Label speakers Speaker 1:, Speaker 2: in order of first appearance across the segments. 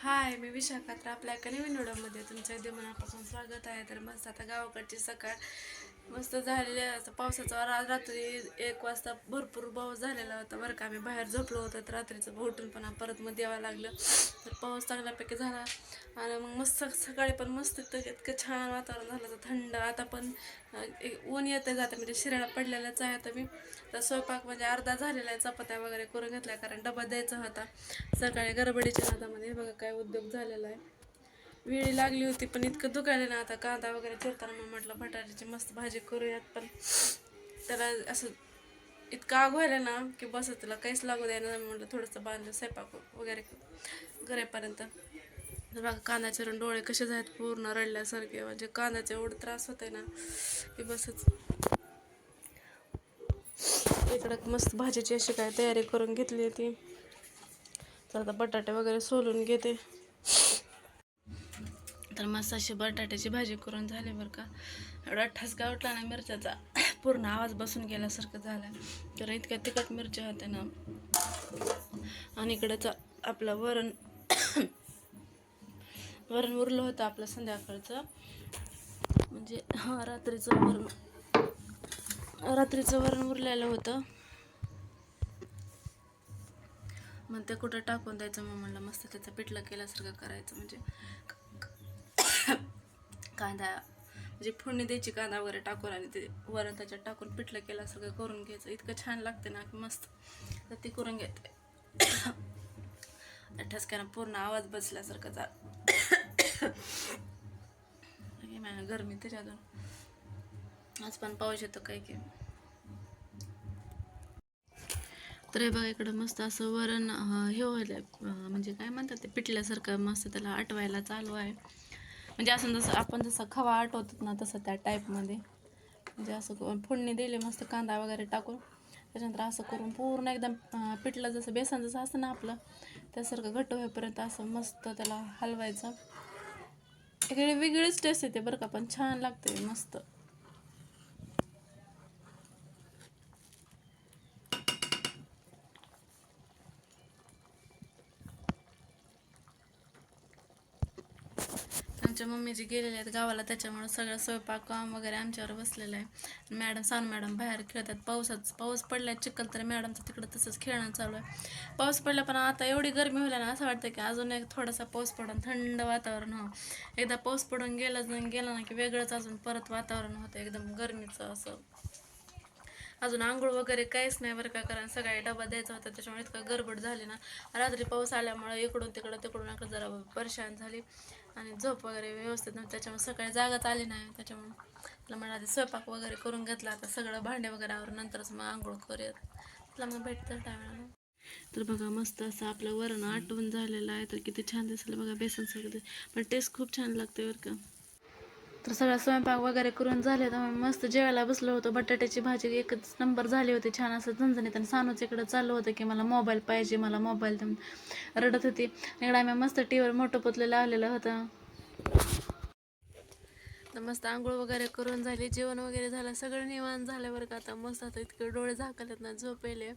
Speaker 1: हाय, मी विशाखा. तर आपल्या एका नवीन व्हिडिओमध्ये तुमच्या अगदी मनापासून स्वागत आहे. तर मस्त आता गावाकडची सकाळ मस्त झालेली आहे. आता पावसाचा रात्री 1 वाजता भरपूर पाऊस झालेला होता बरं का. आम्ही बाहेर झोपलो होतो तर रात्रीचं उठून पण परत मग यावं लागलं. तर पाऊस चांगल्यापैकी झाला आणि मग मस्त सकाळी पण मस्त इतकं छान वातावरण झालं तर थंड. आता पण ऊन येतं जातं म्हणजे शिराळा पडलेलाच आहे. आता मी तर स्वयंपाक म्हणजे अर्धा झालेला आहे, चपात्या वगैरे करून घेतल्या कारण डबा द्यायचा होता सकाळी. गडबडीच्या नादामध्ये बघा काय उद्योग झालेला आहे. वेळी लागली होती पण इतकं दुखायला ना. आता कांदा वगैरे चिरताना मग म्हटलं बटाट्याची मस्त भाजी करूयात, पण त्याला असं इतकं आग व्हायला ना की बस त्याला काहीच लागू द्यायला. म्हटलं थोडंसं बांधलं स्वयंपाक वगैरे करेपर्यंत. तर बघा कांदा चिरून डोळे कसे आहेत पूर्ण रडल्यासारखे, म्हणजे कांद्याचा एवढं त्रास होत आहे ना की बसच. इकडं मस्त भाजीची अशी काय तयारी करून घेतली होती. तर आता बटाटे वगैरे सोलून घेते. तर मस्त अशी बटाट्याची भाजी करून झाली बरं का. एवढा ठसका उठला ना मिरच्याचा, पूर्ण आवाज बसून गेल्यासारखं झाला. तर इतक्या तिखट मिरच्या होत्या ना. आणि इकडंच आपलं वरण उरलं होतं आपलं संध्याकाळचं, म्हणजे रात्रीचं वरण उरलेलं होतं. मग ते कुठं टाकून द्यायचं, मग म्हणलं मस्त त्याचं पिठलं केल्यासारखं करायचं. म्हणजे कांदा म्हणजे फोडणी द्यायची कांदा वगैरे टाकून आणि ते वरण त्याच्यात टाकून पिठलं केल्यासारखं करून घ्यायचं. इतकं छान लागते ना की मस्त. तर ते करून घेते. ठसक्यानं पूर्ण आवाज बसल्यासारखं गरमी त्याच्यातून आज पण पाऊस येतो काय की. तर हे बघा इकडं मस्त असं वरण हे व्हायला म्हणजे काय म्हणतात ते पिठल्यासारखं मस्त त्याला आटवायला चालू आहे. म्हणजे असं जसं आपण जसं खवा आटवतात ना तसं त्या टाईपमध्ये. म्हणजे असं फोडणी दिली मस्त कांदा वगैरे टाकून, त्याच्यानंतर असं करून पूर्ण एकदम पिठलं जसं बेसन जसं असतं ना आपलं त्यासारखं घट्ट होईपर्यंत असं मस्त त्याला हलवायचं. इकडे वेगळीच टेस्ट येते बरं का, पण छान लागते मस्त. आमच्या मम्मी जी गेलेले आहेत गावाला त्याच्यामुळे सगळं स्वयंपाक काम वगैरे आमच्यावर बसलेलं आहे. सानू मॅडम बाहेर खेळतात. पाऊस पडलाय चिखल, तर मॅडमचं तिकडं तसंच खेळणं चालू आहे. पाऊस पडला पण आता एवढी गरमी होईल ना, असं वाटतं की अजून एक थोडासा पाऊस पडून थंड वातावरण हो. एकदा पाऊस पडून गेला ना की वेगळंच अजून परत वातावरण होतं एकदम गरमीचं असं. अजून आंघोळ वगैरे काहीच नाही बरं का, कारण सकाळी डबा द्यायचा होता त्याच्यामुळे इतका गडबड झाली ना. रात्री पाऊस आल्यामुळे इकडून तिकडं जरा परेशान झाली आणि झोप वगैरे व्यवस्थित नव्हती. त्याच्यामुळे सकाळी जागाच आली नाही. त्याच्यामुळे तुला मला आधी स्वयंपाक वगैरे करून घेतला. आता सगळं भांडे वगैरे आवरून नंतरच मग आंघोळ करूयात. तुला मग भेटतं टायमाला. तर बघा मस्त असं आपलं वरण आटवून झालेलं आहे. तर किती छान दिसलं बघा, बेसन सगळं पण टेस्ट खूप छान लागते बरं का. तर सगळा स्वयंपाक वगैरे करून झाले तर मस्त जेवायला बसलो होतो. बटाट्याची भाजी एकच नंबर झाली होती, छान असं झणझणीत. आणि सानूच इकडं चाललं होतं की मला मोबाईल पाहिजे, मला मोबाईल रडत होती. इकडं आम्ही मस्त टीव्हीवर मोठं पुतलं लावलेलं होतं. तर मस्त आंघोळ वगैरे करून झाली, जेवण वगैरे झालं, सगळं निवांत झालं बरं का. आता मस्त आता इतके डोळे झाकलेत ना, झोपेले.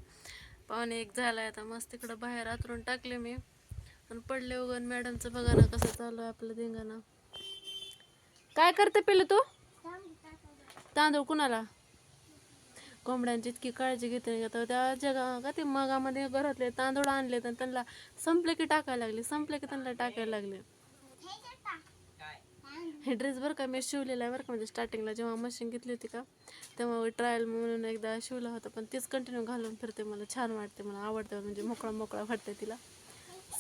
Speaker 1: 1:15 झालाय. आता मस्त इकडं बाहेर आतरून टाकले मी आणि पडले उगन. मॅडमचं बघा ना कसं चालू आहे आपलं धिंगाणा. काय करते पिलू तू? तांदूळ कुणाला? कोंबड्यांची इतकी काळजी घेते. आता त्या जगा का ते मगामध्ये घरातले तांदूळ आणले तर त्यांना संपले की टाकायला लागले, संपले की त्यांना टाकायला लागले. हे ड्रेस बरं का मी शिवलेला आहे बरं का, म्हणजे स्टार्टिंगला जेव्हा मशीन घेतली होती का तेव्हा ट्रायल म्हणून एकदा शिवला होता, पण तेच कंटिन्यू घालून फिरते. मला छान वाटते, मला आवडतं, म्हणजे मोकळा वाटते तिला.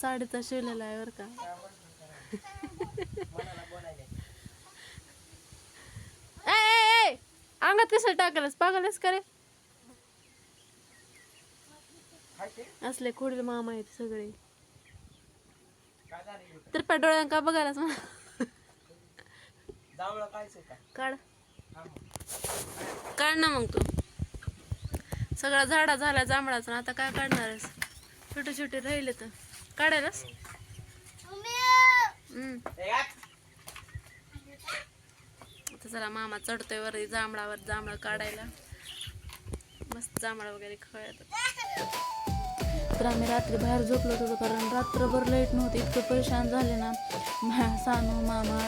Speaker 1: साडीचा शिवलेला आहे बरं का. ए अंगात कसं टाकायलास, पागलच करे असले खोडील मामा आहेत सगळे. तर डोळ्यां का बघायलाच काढ काढ ना मग तू. सगळा झाडा झाला जांभळाचा, आता काय काढणार आहेस? छोटे छोटे राहिले तर काढायलाच. आता जरा मामा चढतोय वर जांभळं काढायला. मस्त जांभळा वगैरे खायला. तर आम्ही रात्री बाहेर झोपलो होतो कारण रात्रभर लाईट नव्हती. इतकं परेशान झाले ना, सानू मामा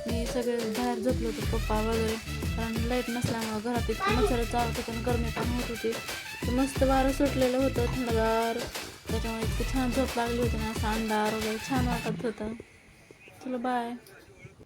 Speaker 1: मी सगळे बाहेर झोपलो होतो, पप्पा वगैरे, कारण लाईट नसल्यामुळं घरात इतकं मच्छर चालत होतं आणि गरमी पण होत होती. तर मस्त वारं सुटलेलं होतं थंडगार, त्याच्यामुळे इतकी छान झोप लागली होती ना, असं अंधार वगैरे छान वाटत होतं. चलो बाय.